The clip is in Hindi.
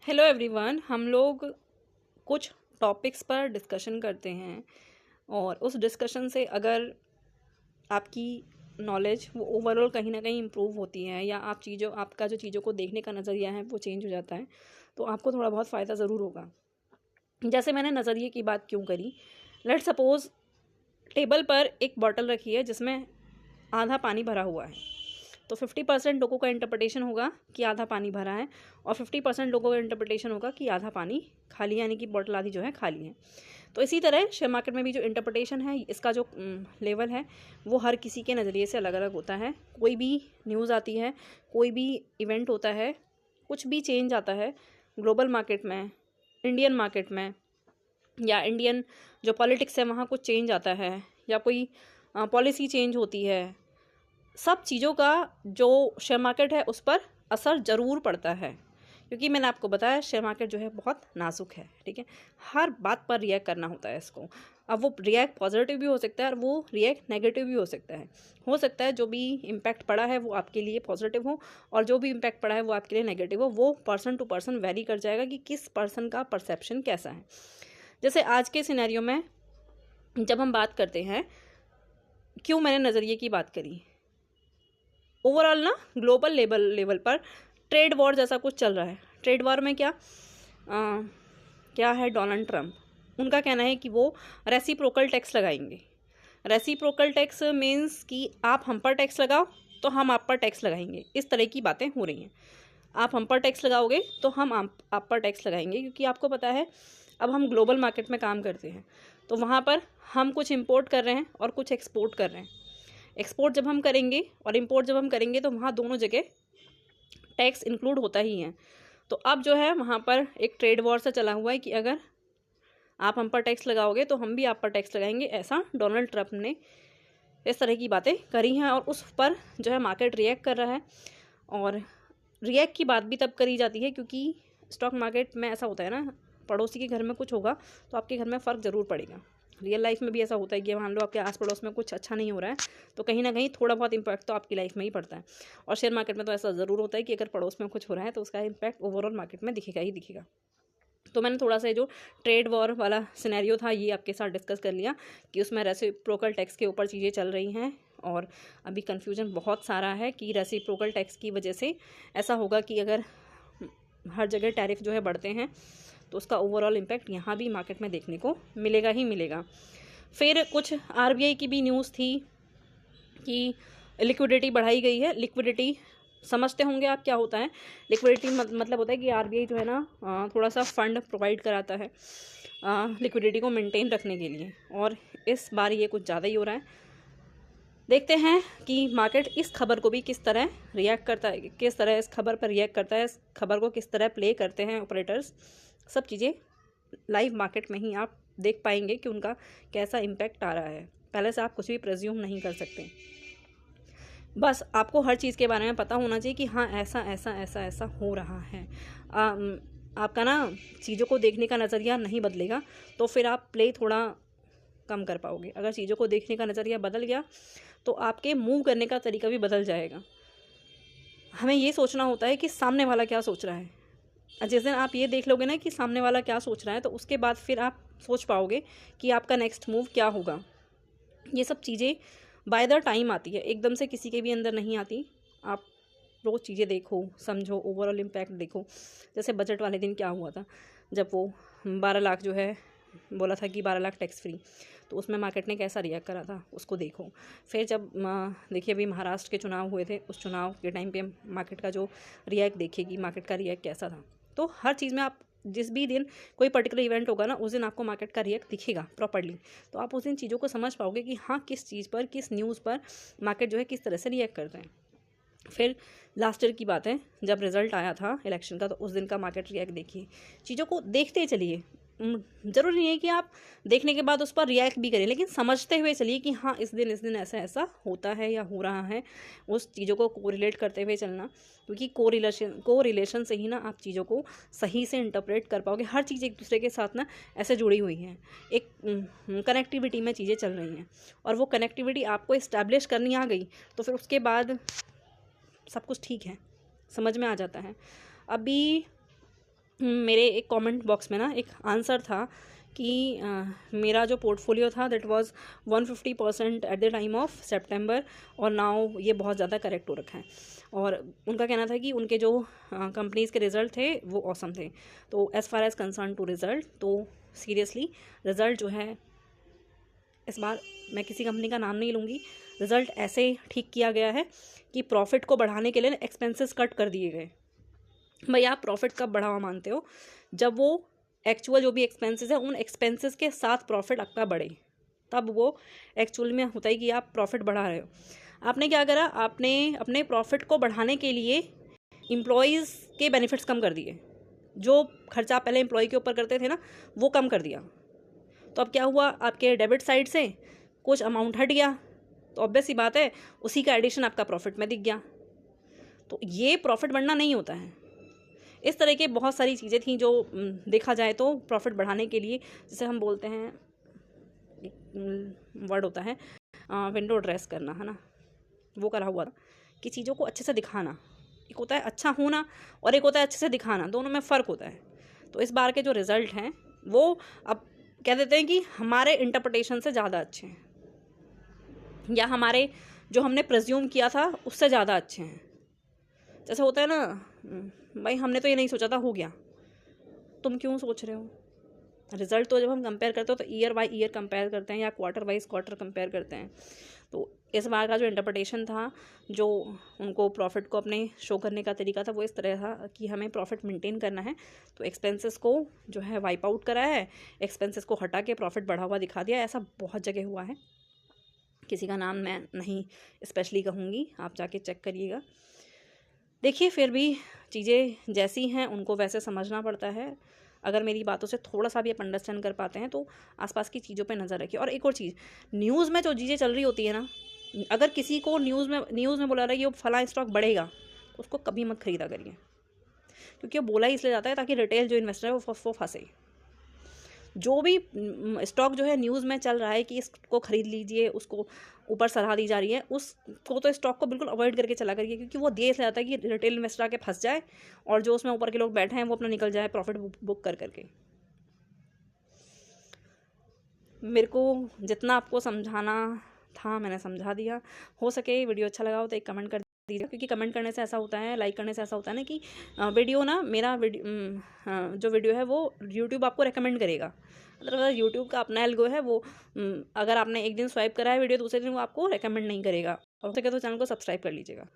Hello everyone. हम लोग कुछ टॉपिक्स पर डिस्कशन करते हैं और उस डिस्कशन से अगर आपकी नॉलेज वो ओवरऑल कहीं ना कहीं इम्प्रूव होती है या आपका जो चीज़ों को देखने का नज़रिया है वो चेंज हो जाता है तो आपको थोड़ा बहुत फ़ायदा ज़रूर होगा। जैसे मैंने नज़रिए की बात क्यों करी, लेट्स सपोज़ टेबल पर एक बॉटल रखी है जिसमें आधा पानी भरा हुआ है, तो 50% लोगों का इंटरप्रिटेशन होगा कि आधा पानी भरा है और 50% लोगों का इंटरप्रिटेशन होगा कि आधा पानी खाली, यानी कि बॉटल आधी जो है खाली है। तो इसी तरह शेयर मार्केट में भी जो इंटरप्रिटेशन है, इसका जो लेवल है वो हर किसी के नज़रिए से अलग अलग होता है। कोई भी न्यूज़ आती है, कोई भी इवेंट होता है, कुछ भी चेंज आता है ग्लोबल मार्केट में, इंडियन मार्केट में, या इंडियन जो पॉलिटिक्स है वहाँ कुछ चेंज आता है या कोई पॉलिसी चेंज होती है, सब चीज़ों का जो शेयर मार्केट है उस पर असर ज़रूर पड़ता है। क्योंकि मैंने आपको बताया शेयर मार्केट जो है बहुत नाजुक है, ठीक है। हर बात पर रिएक्ट करना होता है इसको। अब वो रिएक्ट पॉजिटिव भी हो सकता है और वो रिएक्ट नेगेटिव भी हो सकता है। हो सकता है जो भी इम्पैक्ट पड़ा है वो आपके लिए पॉजिटिव हो और जो भी इम्पैक्ट पड़ा है वो आपके लिए नेगेटिव हो। वो पर्सन टू पर्सन वेरी कर जाएगा कि किस पर्सन का परसेप्शन कैसा है। जैसे आज के सिनेरियो में जब हम बात करते हैं, क्यों मैंने नज़रिए की बात करी, ओवरऑल ना ग्लोबल लेवल पर ट्रेड वॉर जैसा कुछ चल रहा है। ट्रेड वॉर में क्या है, डोनाल्ड ट्रंप उनका कहना है कि वो रेसिप्रोकल टैक्स लगाएंगे। रेसिप्रोकल टैक्स मीन्स कि आप हम पर टैक्स लगाओ तो हम आप पर टैक्स लगाएंगे। इस तरह की बातें हो रही हैं। आप हम पर टैक्स लगाओगे तो हम आप पर टैक्स लगाएंगे, क्योंकि आपको पता है अब हम ग्लोबल मार्केट में काम करते हैं तो वहाँ पर हम कुछ इंपोर्ट कर रहे हैं और कुछ एक्सपोर्ट कर रहे हैं। एक्सपोर्ट जब हम करेंगे और इंपोर्ट जब हम करेंगे तो वहाँ दोनों जगह टैक्स इंक्लूड होता ही है। तो अब जो है वहाँ पर एक ट्रेड वॉर सा चला हुआ है कि अगर आप हम पर टैक्स लगाओगे तो हम भी आप पर टैक्स लगाएंगे। ऐसा डोनाल्ड ट्रंप ने इस तरह की बातें करी हैं और उस पर जो है मार्केट रिएक्ट कर रहा है। और रिएक्ट की बात भी तब करी जाती है क्योंकि स्टॉक मार्केट में ऐसा होता है ना, पड़ोसी के घर में कुछ होगा तो आपके घर में फ़र्क ज़रूर पड़ेगा। रियल लाइफ में भी ऐसा होता है कि मान लो आपके आस पड़ोस में कुछ अच्छा नहीं हो रहा है तो कहीं ना कहीं थोड़ा बहुत इम्पैक्ट तो आपकी लाइफ में ही पड़ता है। और शेयर मार्केट में तो ऐसा ज़रूर होता है कि अगर पड़ोस में कुछ हो रहा है तो उसका इम्पैक्ट ओवरऑल मार्केट में दिखेगा ही दिखेगा। तो मैंने थोड़ा सा जो ट्रेड वॉर वाला सिनेरियो था ये आपके साथ डिस्कस कर लिया कि उसमें रेसिप्रोकल टैक्स के ऊपर चीज़ें चल रही हैं और अभी कन्फ्यूजन बहुत सारा है कि रेसिप्रोकल टैक्स की वजह से ऐसा होगा कि अगर हर जगह टैरिफ जो है बढ़ते हैं तो उसका ओवरऑल इम्पैक्ट यहाँ भी मार्केट में देखने को मिलेगा ही मिलेगा। फिर कुछ आरबीआई की भी न्यूज़ थी कि लिक्विडिटी बढ़ाई गई है। लिक्विडिटी समझते होंगे आप क्या होता है। लिक्विडिटी मतलब होता है कि आरबीआई जो है ना थोड़ा सा फंड प्रोवाइड कराता है लिक्विडिटी को मेंटेन रखने के लिए, और इस बार ये कुछ ज़्यादा ही हो रहा है। देखते हैं कि मार्केट इस खबर को भी किस तरह रिएक्ट करता है, किस तरह इस खबर पर रिएक्ट करता है, इस खबर को किस तरह प्ले करते हैं ऑपरेटर्स। सब चीज़ें लाइव मार्केट में ही आप देख पाएंगे कि उनका कैसा इम्पैक्ट आ रहा है। पहले से आप कुछ भी प्रेज्यूम नहीं कर सकते। बस आपको हर चीज़ के बारे में पता होना चाहिए कि हाँ ऐसा ऐसा ऐसा ऐसा हो रहा है। आपका ना चीज़ों को देखने का नज़रिया नहीं बदलेगा तो फिर आप प्ले थोड़ा कम कर पाओगे। अगर चीज़ों को देखने का नज़रिया बदल गया तो आपके मूव करने का तरीका भी बदल जाएगा। हमें ये सोचना होता है कि सामने वाला क्या सोच रहा है। जिस दिन आप ये देख लोगे ना कि सामने वाला क्या सोच रहा है तो उसके बाद फिर आप सोच पाओगे कि आपका नेक्स्ट मूव क्या होगा। ये सब चीज़ें बाय द टाइम आती है, एकदम से किसी के भी अंदर नहीं आती। आप रोज़ चीज़ें देखो, समझो, ओवरऑल इम्पैक्ट देखो। जैसे बजट वाले दिन क्या हुआ था, जब वो 12 लाख जो है बोला था कि 12 लाख टैक्स फ्री, तो उसमें मार्केट ने कैसा रिएक्ट करा था उसको देखो। फिर जब देखिए अभी महाराष्ट्र के चुनाव हुए थे, उस चुनाव के टाइम पे मार्केट का जो रिएक्ट देखिए कि मार्केट का रिएक्ट कैसा था। तो हर चीज़ में आप जिस भी दिन कोई पर्टिकुलर इवेंट होगा ना उस दिन आपको मार्केट का रिएक्ट दिखेगा प्रॉपर्ली। तो आप उस दिन चीज़ों को समझ पाओगे कि हाँ किस चीज़ पर, किस न्यूज़ पर मार्केट जो है किस तरह से रिएक्ट करते हैं। फिर लास्ट ईयर की बात है, जब रिज़ल्ट आया था इलेक्शन का तो उस दिन का मार्केट रिएक्ट देखिए। चीज़ों को देखते चलिए। ज़रूरी नहीं है कि आप देखने के बाद उस पर रिएक्ट भी करें, लेकिन समझते हुए चलिए कि हाँ इस दिन ऐसा ऐसा होता है या हो रहा है। उस चीज़ों को कोरिलेट करते हुए चलना, क्योंकि कोरिलेशन से ही ना आप चीज़ों को सही से इंटरप्रेट कर पाओगे। हर चीज़ एक दूसरे के साथ ना ऐसे जुड़ी हुई है, एक कनेक्टिविटी में चीज़ें चल रही हैं और वो कनेक्टिविटी आपको इस्टेब्लिश करनी आ गई तो फिर उसके बाद सब कुछ ठीक है, समझ में आ जाता है। अभी मेरे एक कमेंट बॉक्स में ना एक आंसर था कि मेरा जो पोर्टफोलियो था that was 150% at the time of सितंबर और नाउ ये बहुत ज़्यादा करेक्ट हो रखा है। और उनका कहना था कि उनके जो कंपनीज़ के रिज़ल्ट थे वो ऑसम थे। तो as far as concern to result, तो सीरियसली रिज़ल्ट जो है इस बार मैं किसी कंपनी का नाम नहीं लूँगी, रिज़ल्ट ऐसे ठीक किया गया है कि प्रॉफिट को बढ़ाने के लिए एक्सपेंसेस कट कर दिए गए। भाई आप प्रॉफिट कब बढ़ावा मानते हो? जब वो एक्चुअल जो भी एक्सपेंसेस है उन एक्सपेंसेस के साथ प्रॉफिट आपका बढ़े, तब वो एक्चुअल में होता है कि आप प्रॉफिट बढ़ा रहे हो। आपने क्या करा, आपने अपने प्रॉफिट को बढ़ाने के लिए एम्प्लॉयज़ के बेनिफिट्स कम कर दिए। जो खर्चा आप पहले एम्प्लॉय के ऊपर करते थे ना, वो कम कर दिया। तो अब क्या हुआ, आपके डेबिट साइड से कुछ अमाउंट हट गया, तो ऑब्वियस सी बात है उसी का एडिशन आपका प्रॉफिट में दिख गया। तो ये प्रॉफिट बढ़ना नहीं होता है। इस तरह के बहुत सारी चीज़ें थी जो देखा जाए तो प्रॉफिट बढ़ाने के लिए, जैसे हम बोलते हैं वर्ड होता है विंडो ड्रेस करना, है ना, वो करा हुआ था कि चीज़ों को अच्छे से दिखाना। एक होता है अच्छा होना और एक होता है अच्छे से दिखाना, दोनों में फ़र्क होता है। तो इस बार के जो रिज़ल्ट हैं वो अब कह देते हैं कि हमारे इंटरप्रिटेशन से ज़्यादा अच्छे हैं, या हमारे जो हमने प्रिज्यूम किया था उससे ज़्यादा अच्छे हैं। जैसे होता है ना, भाई हमने तो ये नहीं सोचा था, हो गया, तुम क्यों सोच रहे हो? रिज़ल्ट तो जब हम कंपेयर करते हो तो ईयर बाय ईयर कंपेयर करते हैं या क्वार्टर वाइज क्वार्टर कंपेयर करते हैं। तो इस बार का जो इंटरप्रिटेशन था, जो उनको प्रॉफिट को अपने शो करने का तरीका था, वो इस तरह था कि हमें प्रॉफिट मेंटेन करना है, तो एक्सपेंसेस को जो है वाइप आउट करा है, एक्सपेंसेस को हटा के प्रॉफिट बढ़ा हुआ दिखा दिया। ऐसा बहुत जगह हुआ है, किसी का नाम मैं नहीं स्पेशली कहूँगी, आप जाके चेक करिएगा। देखिए फिर भी चीज़ें जैसी हैं उनको वैसे समझना पड़ता है। अगर मेरी बातों से थोड़ा सा भी आप अंडरस्टैंड कर पाते हैं तो आसपास की चीज़ों पे नज़र रखिए। और एक और चीज़, न्यूज़ में जो चीज़ें चल रही होती है ना, अगर किसी को न्यूज़ में बोला रहा है कि वो फला स्टॉक बढ़ेगा, तो उसको कभी मत खरीदा करिए, क्योंकि वो बोला ही इसलिए जाता है ताकि रिटेल जो इन्वेस्टर है वो फंसे। जो भी स्टॉक जो है न्यूज़ में चल रहा है कि इसको खरीद लीजिए, उसको ऊपर सलाह दी जा रही है, उसको तो स्टॉक को बिल्कुल अवॉइड करके चला करिए, क्योंकि वो देर से जाता है कि रिटेल इन्वेस्टर आके फंस जाए और जो उसमें ऊपर के लोग बैठे हैं वो अपना निकल जाए प्रॉफिट बुक कर करके। मेरे को जितना आपको समझाना था मैंने समझा दिया। हो सके वीडियो अच्छा लगा हो तो एक कमेंट कर दीजिए, क्योंकि कमेंट करने से ऐसा होता है, लाइक करने से ऐसा होता है ना कि वीडियो ना मेरा जो वीडियो है वो यूट्यूब आपको रेकमेंड करेगा। अदरवाइज यूट्यूब का अपना एल्गो है, वो अगर आपने एक दिन स्वाइप करा है वीडियो, दूसरे दिन वो आपको रेकमेंड नहीं करेगा। हो सके तो चैनल को सब्सक्राइब कर लीजिएगा।